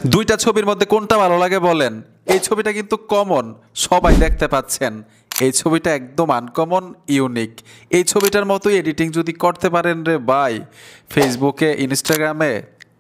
দুইটা ছবির মধ্যে কোনটা ভালো লাগে বলেন? এই ছবিটা কিন্তু কমন, সবাই দেখতে পাচ্ছেন। এই ছবিটা একদম আনকমন, ইউনিক। এই ছবিটার মতোই এডিটিং যদি করতে পারেন রে ভাই, ফেসবুকে, ইনস্টাগ্রামে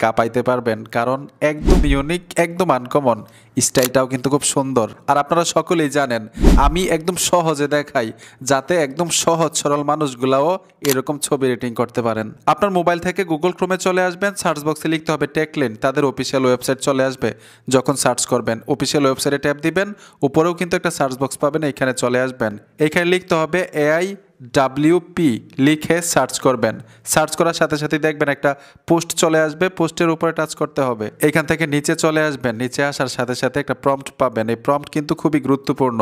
কাঁপাইতে পারবেন। কারণ একদম ইউনিক, একদম আনকমন, স্টাইলটাও কিন্তু খুব সুন্দর। আর আপনারা সকলেই জানেন আমি একদম সহজে দেখাই, যাতে একদম সহজ সরল মানুষগুলাও এরকম ছবি এডিটিং করতে পারেন। আপনার মোবাইল থেকে গুগল ক্রোমে চলে আসবেন, সার্চ বক্সে লিখতে হবে টেকলিন, তাদের অফিসিয়াল ওয়েবসাইট চলে আসবে। যখন সার্চ করবেন অফিসিয়াল ওয়েবসাইটে ট্যাপ দিবেন, উপরেও কিন্তু একটা সার্চ বক্স পাবেন, এখানে চলে আসবেন। এখানে লিখতে হবে AIWP লিখে সার্চ করবেন। সার্চ করার সাথে সাথে দেখবেন একটা পোস্ট চলে আসবে, পোস্টের উপরে টাচ করতে হবে। এখান থেকে নিচে চলে আসবেন, নিচে আসার সাথে সাথে একটা প্রম্পট পাবেন। এই প্রম্পট কিন্তু খুবই গুরুত্বপূর্ণ।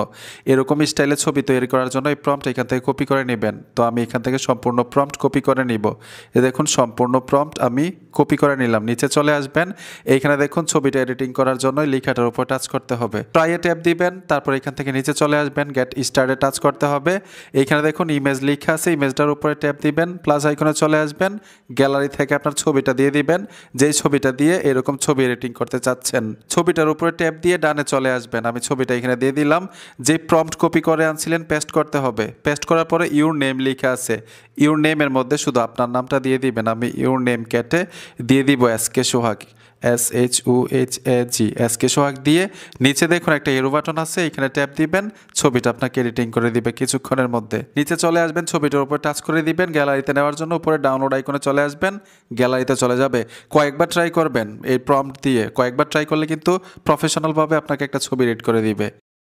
এরকম স্টাইলে ছবি তৈরি করার জন্য এই প্রম্পট এখান থেকে কপি করে নেবেন। তো আমি এখান থেকে সম্পূর্ণ প্রম্পট কপি করে নিব। এ দেখুন সম্পূর্ণ প্রম্পট আমি কপি করে নিলাম। নিচে চলে আসবেন, এইখানে দেখুন ছবিটা এডিটিং করার জন্য লেখাটার উপর টাচ করতে হবে। ট্রাইয়ে ট্যাপ দিবেন, তারপর এখান থেকে নিচে চলে আসবেন, গেট স্টার্টে টাচ করতে হবে। এইখানে দেখুন ইমেজ লেখা আছে, ইমেজটার উপরে ট্যাপ দিবেন, প্লাস আইকনে চলে আসবেন, গ্যালারি থেকে আপনার ছবিটা দিয়ে দিবেন, যেই ছবিটা দিয়ে এরকম ছবি এডিটিং করতে চাচ্ছেন। ছবিটার উপরে ট্যাপ দিয়ে ডানে চলে আসবেন। আমি ছবিটা এখানে দিয়ে দিলাম। যে প্রম্পট কপি করে আনছিলেন পেস্ট করতে হবে। পেস্ট করার পরে ইউর নেম লেখা আছে, ইউর নেমের মধ্যে শুধু আপনার নামটা দিয়ে দিবেন। আমি ইউর নেম কেটে দিয়ে দিব SK সোহাগ, SHUHAG, SK সোহাগ দিয়ে নিচে দেখুন একটা এরো বাটন আছে, এখানে ট্যাপ দিবেন, ছবিটা আপনাকে এডিটিং করে দিবে কিছুক্ষণের মধ্যে। নিচে চলে আসবেন, ছবিটার উপর টাচ করে দিবেন, গ্যালারিতে নেওয়ার জন্য উপরে ডাউনলোড আইকনে চলে আসবেন, গ্যালারিতে চলে যাবে। কয়েকবার ট্রাই করবেন এই প্রম্পট দিয়ে, কয়েকবার ট্রাই করলে কিন্তু প্রফেশনালভাবে আপনাকে একটা ছবি এডিট করে দিবে।